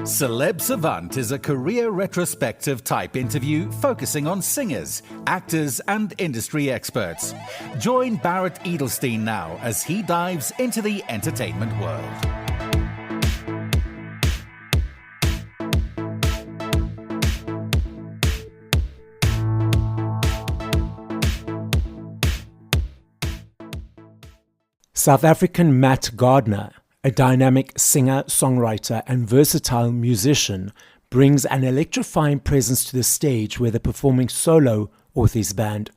Celeb Savant is a career retrospective type interview focusing on singers, actors, and industry experts. Join Barrett Edelstein now as he dives into the entertainment world. South African Matt Gardiner, a dynamic singer, songwriter, and versatile musician, brings an electrifying presence to the stage, whether performing solo or with his band.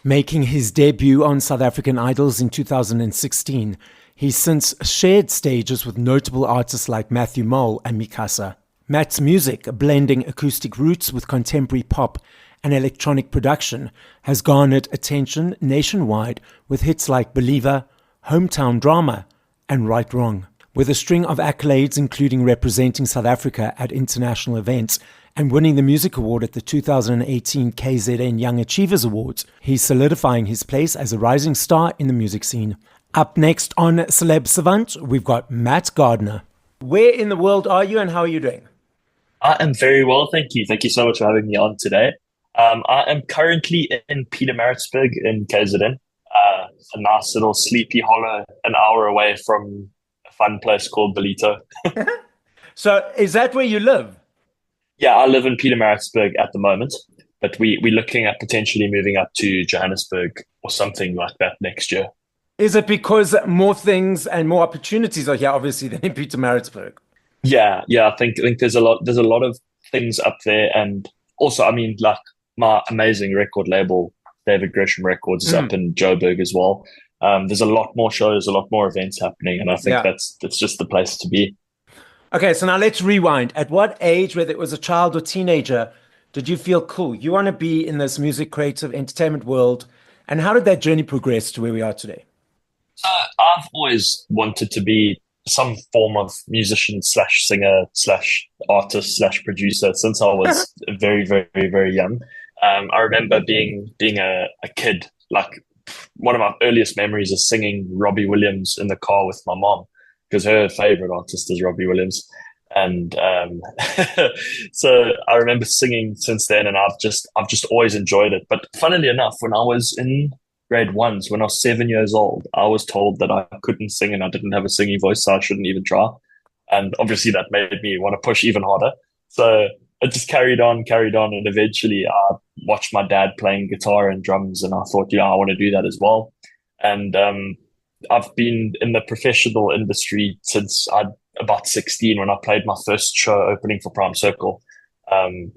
Making his debut on South African Idols in 2016, he's since shared stages with notable artists like Matthew Mole and Mikasa. Matt's music, blending acoustic roots with contemporary pop and electronic production, has garnered attention nationwide with hits like Believer, Hometown Drama, and Right Wrong. With a string of accolades including representing South Africa at international events and winning the Music Award at the 2018 KZN Young Achievers Awards, he's solidifying his place as a rising star in the music scene. Up next on Celeb Savant, we've got Matt Gardiner. Where in the world are you and how are you doing? I am very well, thank you. Thank you so much for having me on today. I am currently in Pietermaritzburg in KZN. A nice little sleepy hollow an hour away from a fun place called Belito. So is that where you live? Yeah, I live in Pietermaritzburg at the moment, but we're looking at potentially moving up to Johannesburg or something like that next year. Is it because more things and more opportunities are here, obviously, than in Pietermaritzburg? Yeah. I think there's a lot of things up there, and also, I mean, like my amazing record label, David Gresham Records, is up in Joburg as well. There's a lot more shows, a lot more events happening, and I think that's just the place to be. Okay, so now let's rewind. At what age, whether it was a child or teenager, did you feel cool? You want to be in this music, creative, entertainment world, and how did that journey progress to where we are today? I've always wanted to be some form of musician slash singer slash artist slash producer since I was very, very, very young. I remember being a kid, like one of my earliest memories is singing Robbie Williams in the car with my mom because her favorite artist is Robbie Williams. And so I remember singing since then, and I've just always enjoyed it. But funnily enough, when I was in grade ones, when I was 7 years old, I was told that I couldn't sing and I didn't have a singing voice, so I shouldn't even try. And obviously that made me want to push even harder. So it just carried on, and eventually I watched my dad playing guitar and drums, and I thought, I want to do that as well. And I've been in the professional industry since I'm about 16 when I played my first show opening for Prime Circle,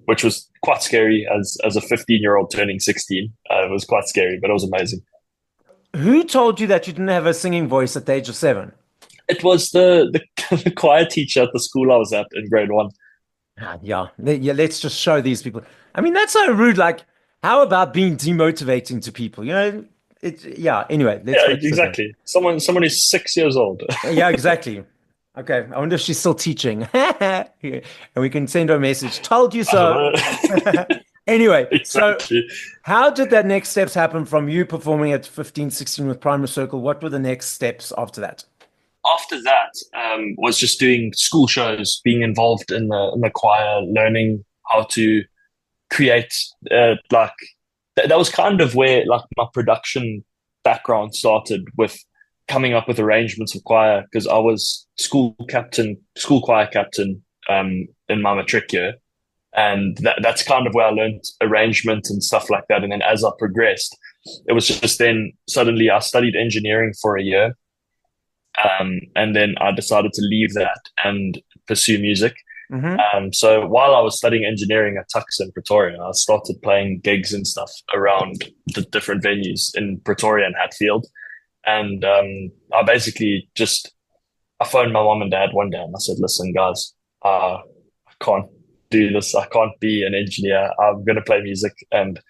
which was quite scary as a 15-year-old turning 16. It was quite scary, but it was amazing. Who told you that you didn't have a singing voice at the age of 7? It was the choir teacher at the school I was at in grade 1. Yeah, let's just show these people. I mean, that's so rude. Like, how about being demotivating to people? Anyway. Exactly. Someone who's 6 years old. Yeah, exactly. Okay, I wonder if she's still teaching. And we can send her a message. Told you so. Anyway, exactly. So how did that next steps happen from you performing at 15, 16 with Primary Circle? What were the next steps after that? After that, was just doing school shows, being involved in the choir, learning how to create. That was kind of where like my production background started, with coming up with arrangements of choir, because I was school choir captain in my matric year, and that's kind of where I learned arrangement and stuff like that. And then as I progressed, it was just then suddenly I studied engineering for a year. And then I decided to leave that and pursue music. So while I was studying engineering at Tux in Pretoria, I started playing gigs and stuff around the different venues in Pretoria and Hatfield. And I basically I phoned my mom and dad one day and I said, listen, guys, I can't do this. I can't be an engineer. I'm going to play music. And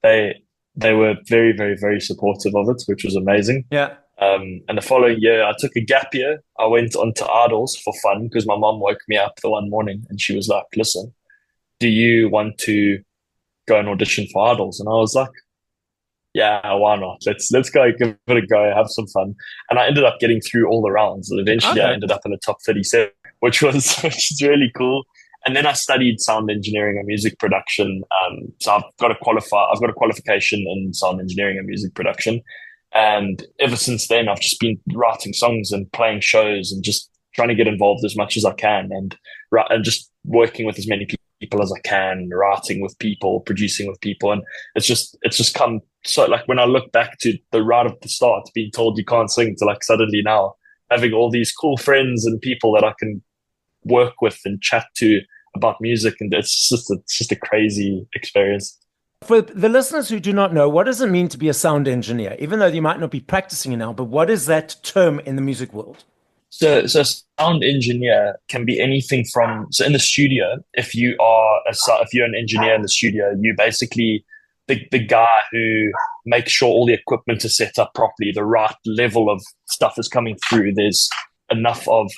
they were very, very, very supportive of it, which was amazing. Yeah. And the following year, I took a gap year. I went on to Idols for fun because my mom woke me up the one morning and she was like, listen, do you want to go and audition for Idols? And I was like, yeah, why not? Let's go, give it a go, have some fun. And I ended up getting through all the rounds. And eventually I ended up in the top 37, which is really cool. And then I studied sound engineering and music production. So I've got a qualification in sound engineering and music production. And ever since then, I've just been writing songs and playing shows and just trying to get involved as much as I can, and just working with as many people as I can, writing with people, producing with people. And it's just come. So like when I look back to the right at the start, being told you can't sing, to like suddenly now having all these cool friends and people that I can work with and chat to about music. And it's just a crazy experience. For the listeners who do not know, what does it mean to be a sound engineer? Even though you might not be practicing it now, but what is that term in the music world? So sound engineer can be anything from, so in the studio, if you're an engineer in the studio, you basically the guy who makes sure all the equipment is set up properly, the right level of stuff is coming through. There's enough of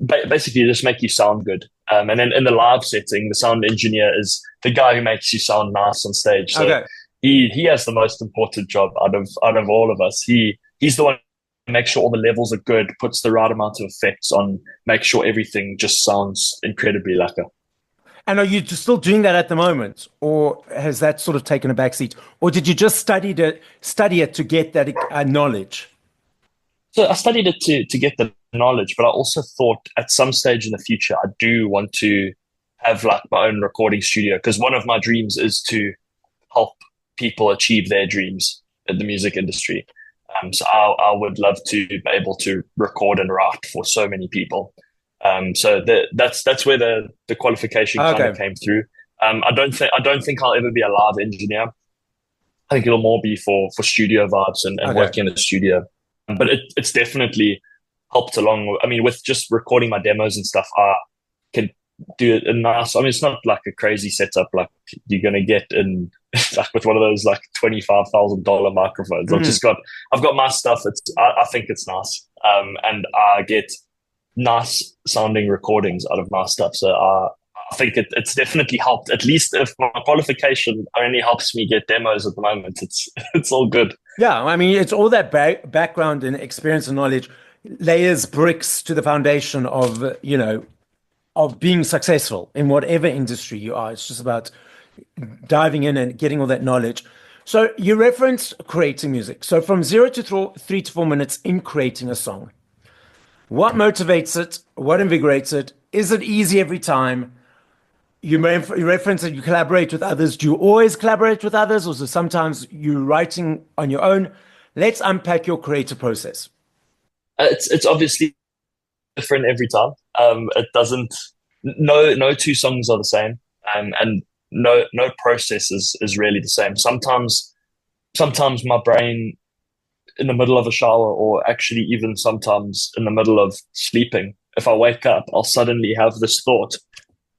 basically just make you sound good. And then in the live setting, the sound engineer is the guy who makes you sound nice on stage. So okay. he has the most important job out of all of us. He's the one who makes sure all the levels are good, puts the right amount of effects on, make sure everything just sounds incredibly lekker. And are you still doing that at the moment, or has that sort of taken a backseat, or did you just study it to get that knowledge? So I studied it to get the knowledge, but I also thought at some stage in the future, I do want to have like my own recording studio, because one of my dreams is to help people achieve their dreams in the music industry. So I would love to be able to record and write for so many people. So that's where the qualification kind of came through. I don't think I'll ever be a live engineer. I think it'll more be for studio vibes and working in a studio. But it's definitely helped along. I mean, with just recording my demos and stuff, I can do a nice. I mean, it's not like a crazy setup like you're gonna get in like with one of those like $25,000 microphones. I've got my stuff. I think it's nice, and I get nice sounding recordings out of my stuff. So I think it's definitely helped. At least if my qualification only helps me get demos at the moment, it's all good. Yeah, I mean, it's all that background and experience and knowledge layers bricks to the foundation of of being successful in whatever industry you are. It's just about diving in and getting all that knowledge. So you referenced creating music. So from 0 to 3 to 4 minutes in creating a song, what motivates it? What invigorates it? Is it easy every time? You reference that you collaborate with others. Do you always collaborate with others, or is it sometimes you're writing on your own? Let's unpack your creative process. It's obviously different every time. It doesn't. No two songs are the same, and no process is really the same. Sometimes my brain, in the middle of a shower, or actually even sometimes in the middle of sleeping, if I wake up, I'll suddenly have this thought,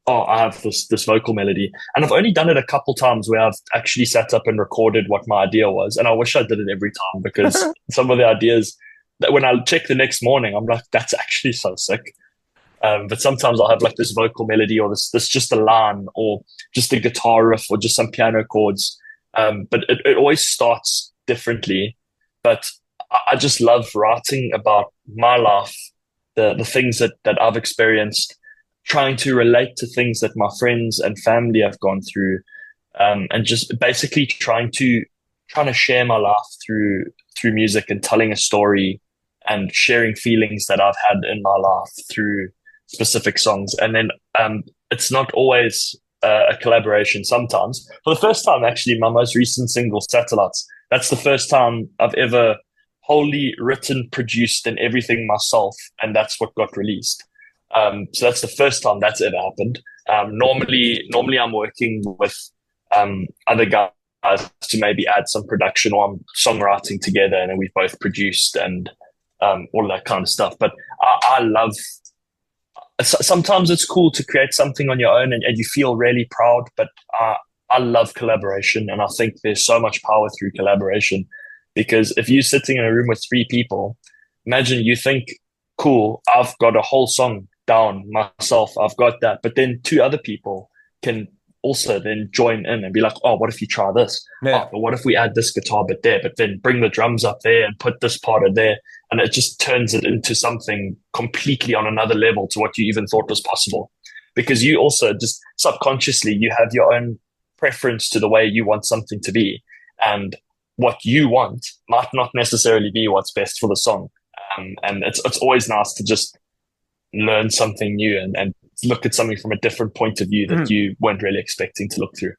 oh, I have this vocal melody. And I've only done it a couple times where I've actually sat up and recorded what my idea was. And I wish I did it every time, because some of the ideas that when I check the next morning, I'm like, that's actually so sick. But sometimes I'll have like this vocal melody, or this just a line, or just a guitar riff, or just some piano chords. But it always starts differently. But I just love writing about my life, the things that I've experienced, trying to relate to things that my friends and family have gone through, and just basically trying to share my life through music, and telling a story and sharing feelings that I've had in my life through specific songs. And then it's not always a collaboration. Sometimes, for the first time, actually, my most recent single, Satellites, that's the first time I've ever wholly written, produced, and everything myself, and that's what got released. So that's the first time that's ever happened. Normally I'm working with other guys to maybe add some production, or I'm songwriting together, and then we've both produced and all of that kind of stuff. But I love. Sometimes it's cool to create something on your own, and you feel really proud. But I love collaboration, and I think there's so much power through collaboration. Because if you're sitting in a room with 3 people, imagine you think, cool, I've got a whole song down myself, I've got that. But then 2 other people can also then join in and be like, oh, what if you try this? Yeah. Oh, but what if we add this guitar bit there, but then bring the drums up there and put this part of there? and it just turns it into something completely on another level to what you even thought was possible. Because you also just subconsciously, you have your own preference to the way you want something to be. And what you want might not necessarily be what's best for the song. And it's always nice to just learn something new and look at something from a different point of view that you weren't really expecting to look through.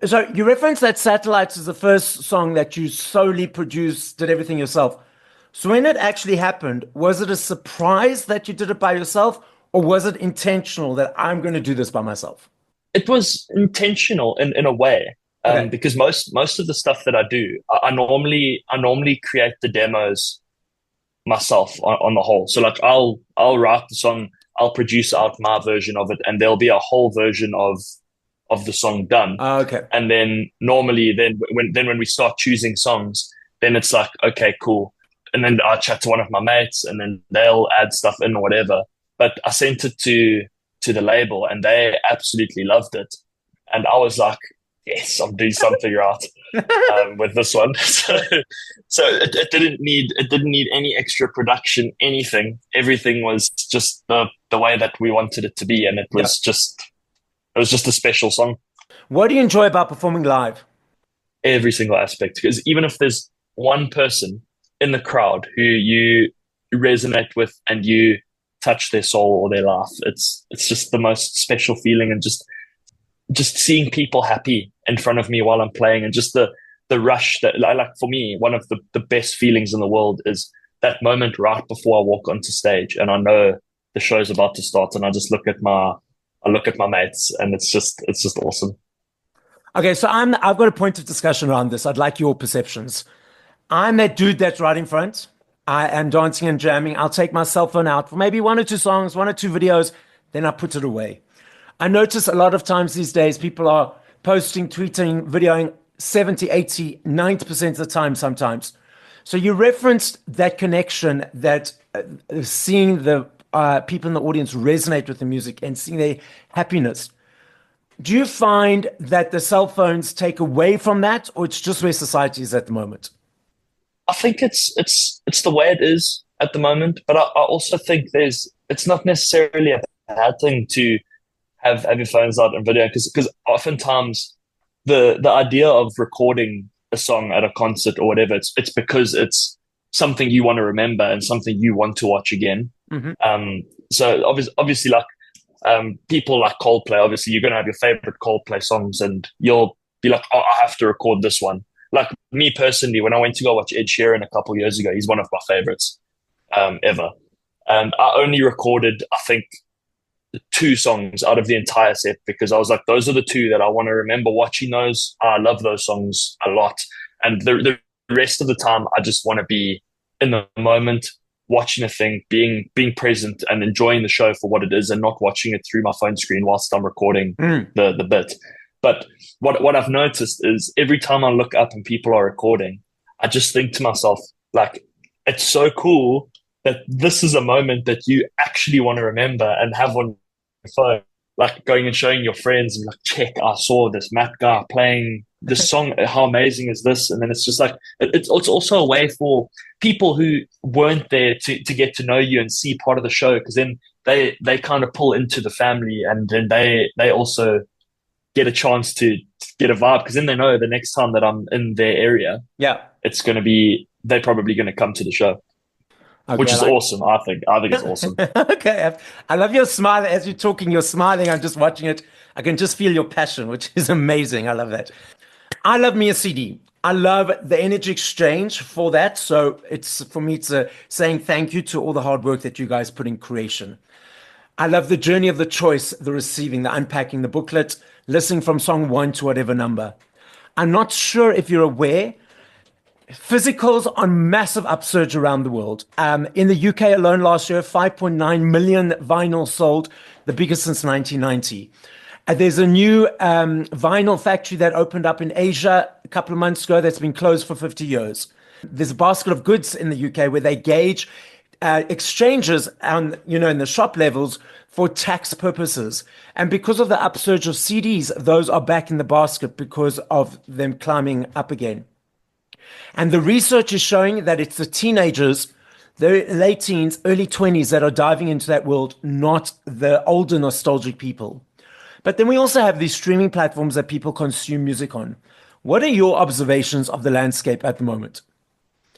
So you referenced that Satellites is the first song that you solely produced, did everything yourself. So when it actually happened, was it a surprise that you did it by yourself, or was it intentional that I'm going to do this by myself? It was intentional in a way, Okay. because most of the stuff that I do, I normally create the demos myself on the whole. So like I'll write the song, I'll produce out my version of it, and there'll be a whole version of the song done. Okay. And then normally when we start choosing songs, then it's like, okay, cool. And then I chat to one of my mates, and then they'll add stuff in or whatever. But I sent it to the label, and they absolutely loved it. And I was like, yes, I'm doing something right with this one. So it didn't need any extra production, anything. Everything was just the way that we wanted it to be, and it was just a special song. What do you enjoy about performing live? Every single aspect, because even if there's one person in the crowd who you resonate with and you touch their soul or their life, it's just the most special feeling. And just seeing people happy in front of me while I'm playing, and just the rush that, like, for me, one of the best feelings in the world is that moment right before I walk onto stage and I know the show's about to start, and I just look at my mates, and it's just awesome. Okay, so I've got a point of discussion around this. I'd like your perceptions. I'm that dude that's right in front. I am dancing and jamming. I'll take my cell phone out for maybe one or two songs, one or two videos, then I put it away. I notice a lot of times these days people are posting, tweeting, videoing 70, 80, 90% of the time sometimes. So you referenced that connection, that seeing the people in the audience resonate with the music and seeing their happiness. Do you find that the cell phones take away from that, or it's just where society is at the moment? I think it's the way it is at the moment, but I also think it's not necessarily a bad thing to have your phones out and video, because oftentimes the idea of recording a song at a concert or whatever, it's because it's something you want to remember and something you want to watch again. So obviously like people like Coldplay, obviously you're going to have your favorite Coldplay songs and you'll be like, oh, I have to record this one. Like me personally, when I went to go watch Ed Sheeran a couple of years ago, he's one of my favorites ever. And I only recorded, I think, 2 songs out of the entire set, because I was like, those are the 2 that I want to remember watching those. I love those songs a lot. And the rest of the time, I just want to be in the moment, watching a thing, being present and enjoying the show for what it is, and not watching it through my phone screen whilst I'm recording the bit. But what I've noticed is every time I look up and people are recording, I just think to myself, like, it's so cool that this is a moment that you actually want to remember and have on your phone, like going and showing your friends and like, check, I saw this Matt guy playing this song. How amazing is this? And then it's just like, it's also a way for people who weren't there to get to know you and see part of the show, because then they kind of pull into the family, and then they also get a chance to get a vibe, because then they know the next time that I'm in their area, it's going to be, they're probably going to come to the show. Okay, which is awesome. I think it's awesome. Okay. I love your smile. As you're talking, you're smiling. I'm just watching it. I can just feel your passion, which is amazing. I love that. I love me a CD. I love the energy exchange for that. So for me, it's saying thank you to all the hard work that you guys put in creation. I love the journey of the choice, the receiving, the unpacking, the booklet, listening from song 1 to whatever number. I'm not sure if you're aware, physicals on massive upsurge around the world. In the UK alone last year, 5.9 million vinyls sold, the biggest since 1990. There's a new vinyl factory that opened up in Asia a couple of months ago that's been closed for 50 years. There's a basket of goods in the UK where they gauge exchanges on, in the shop levels for tax purposes. And because of the upsurge of CDs, those are back in the basket because of them climbing up again. And the research is showing that it's the teenagers the late teens, early 20s that are diving into that world, not the older nostalgic people. But then we also have these streaming platforms that people consume music on. What are your observations of the landscape at the moment?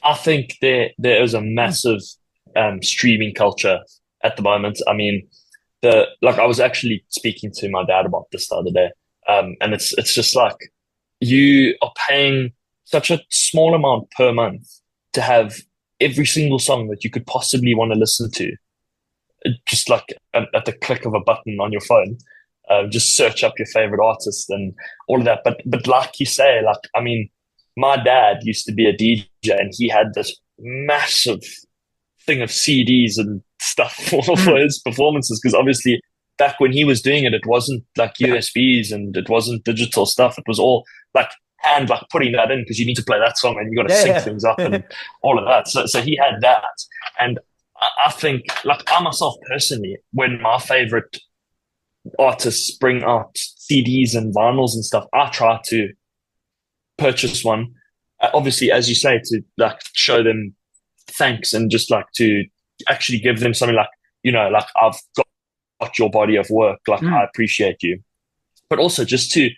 I think there is a massive streaming culture at the moment. I mean, I was actually speaking to my dad about this the other day, and it's just like you are paying such a small amount per month to have every single song that you could possibly want to listen to, just like at the click of a button on your phone. Just search up your favorite artist and all of that. But like you say, like I mean, my dad used to be a DJ, and he had this massive thing of CDs and stuff for his performances. Because obviously, back when he was doing it, it wasn't like USBs and it wasn't digital stuff. It was all like putting that in because you need to play that song and you got to sync things up and all of that. So he had that, and I think like I myself personally, when my favorite artists bring out CDs and vinyls and stuff, I try to purchase one. Obviously, as you say, to like show them thanks and just like to actually give them something like, like I've got your body of work, like I appreciate you. But also just to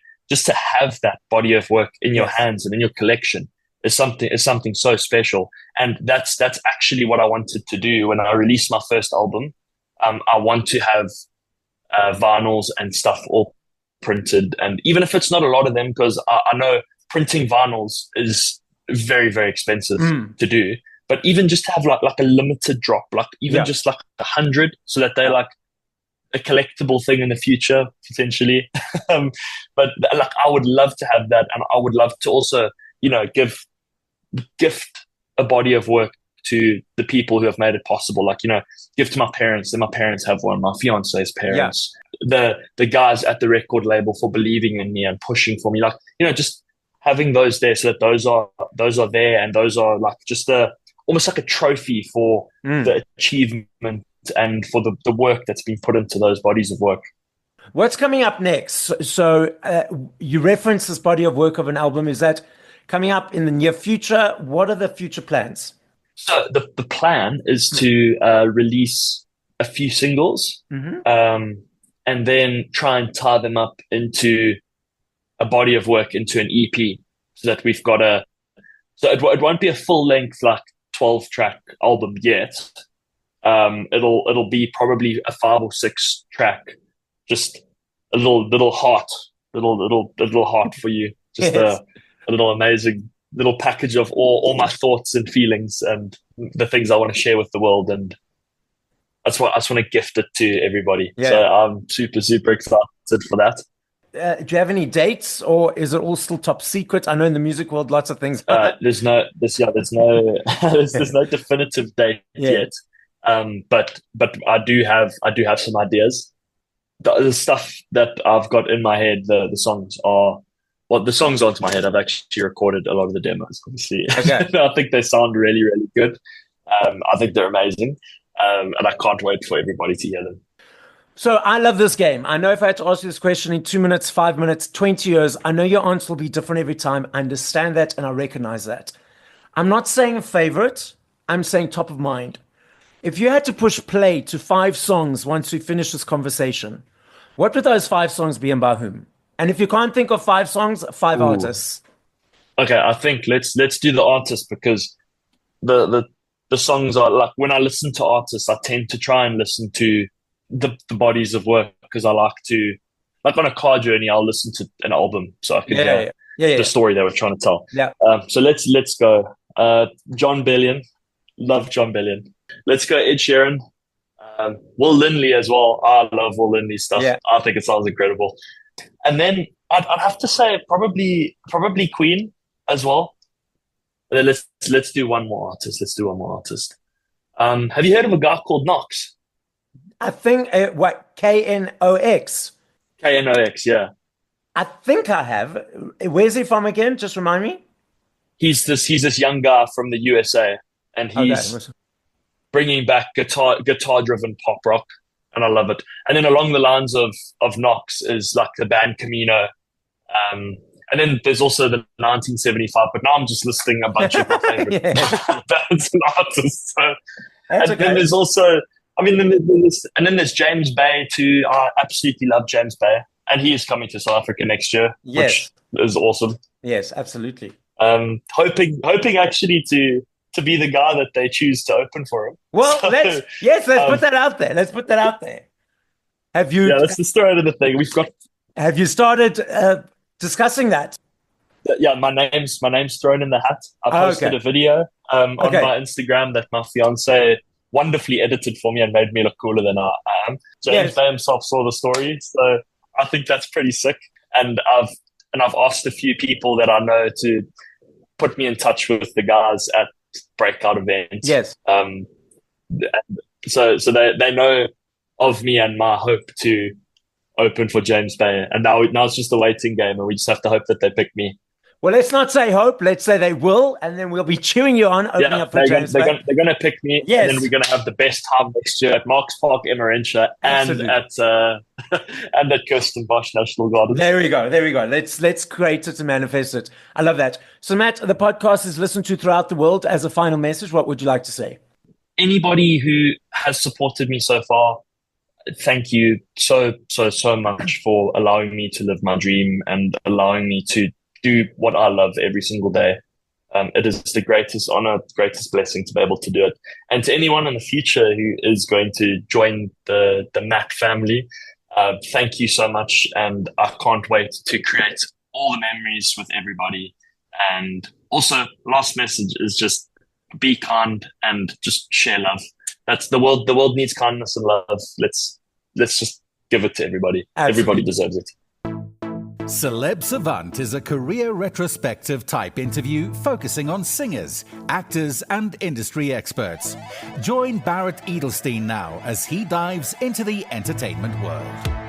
have that body of work in your hands and in your collection is something so special. And that's actually what I wanted to do when I released my first album. I want to have vinyls and stuff all printed, and even if it's not a lot of them, because I know printing vinyls is very, very expensive to do, but even just to have like a limited drop, like even just like 100, so that they're like a collectible thing in the future potentially. But like I would love to have that, and I would love to also gift a body of work to the people who have made it possible. Like, give to my parents, and my parents have one, my fiance's parents, the guys at the record label for believing in me and pushing for me. Like, just having those there, so that those are there, and those are like just almost like a trophy for the achievement and for the work that's been put into those bodies of work. What's coming up next? So you referenced this body of work of an album. Is that coming up in the near future? What are the future plans? So the plan is to release a few singles, and then try and tie them up into a body of work, into an EP, so that we've got so it won't be a full length like 12-track album yet. It'll be probably a 5 or 6 track, just a little heart for you, just a little amazing little package of all my thoughts and feelings and the things I want to share with the world. And I just want to gift it to everybody. So I'm super, super excited for that. Do you have any dates, or is it all still top secret? I know in the music world, lots of things. There's no definitive date yet. But I do have some ideas. The stuff that I've got in my head, the songs aren't in my head. I've actually recorded a lot of the demos, obviously. Okay. I think they sound really, really good. I think they're amazing. And I can't wait for everybody to hear them. So I love this game. I know if I had to ask you this question in 2 minutes, 5 minutes, 20 years, I know your answer will be different every time. I understand that, and I recognize that. I'm not saying a favorite. I'm saying top of mind. If you had to push play to 5 songs once we finish this conversation, what would those 5 songs be and by whom? And if you can't think of 5 songs, 5 artists. Okay, I think let's do the artists, because the songs are like, when I listen to artists, I tend to try and listen to the bodies of work, because I like to, like on a car journey, I'll listen to an album so I can hear the story they were trying to tell. Yeah. So let's go. John Bellion, love John Bellion. Let's go Ed Sheeran. Will Lindley as well. I love Will Lindley stuff. Yeah. I think it sounds incredible. And then I'd have to say probably Queen as well. And then let's do one more artist. Have you heard of a guy called Knox? I think Knox. Knox, yeah. I think I have. Where's he from again? Just remind me. He's this young guy from the USA, and he's bringing back guitar driven pop rock, and I love it. And then along the lines of Knox is like the band Camino, and then there's also the 1975. But now I'm just listing a bunch of my favorite bands and artists. So That's And then there's also, then there's James Bay too. I absolutely love James Bay, and he is coming to South Africa next year, Yes. which is awesome. Yes, absolutely. Hoping actually to be the guy that they choose to open for him. Well, let's put that out there. Let's put that out there. Have you? Yeah, let's just throw it in the thing. Have you started discussing that? Yeah, my name's thrown in the hat. I posted a video on my Instagram that my fiance wonderfully edited for me and made me look cooler than I am. James Bay himself saw the story, so I think that's pretty sick. And I've asked a few people that I know to put me in touch with the guys at breakout events. Yes. So they know of me and my hope to open for James Bay, and now it's just a waiting game, and we just have to hope that they pick me. Well, let's not say hope. Let's say they will, and then we'll be cheering you on opening up for James Bay. They're going to pick me, and then we're going to have the best time next year at Marks Park, Emmarentia, and at Kirsten Bosch National Garden. There we go. Let's create it and manifest it. I love that. So, Matt, the podcast is listened to throughout the world. As a final message, what would you like to say? Anybody who has supported me so far, thank you so much for allowing me to live my dream and allowing me to do what I love every single day. It is the greatest honor, greatest blessing to be able to do it. And to anyone in the future who is going to join the Matt family, thank you so much. And I can't wait to create all the memories with everybody. And also, last message is just be kind and just share love. That's the world. The world needs kindness and love. Let's just give it to everybody. Absolutely. Everybody deserves it. Celeb Savant is a career retrospective type interview focusing on singers, actors, and industry experts. Join Barrett Edelstein now as he dives into the entertainment world.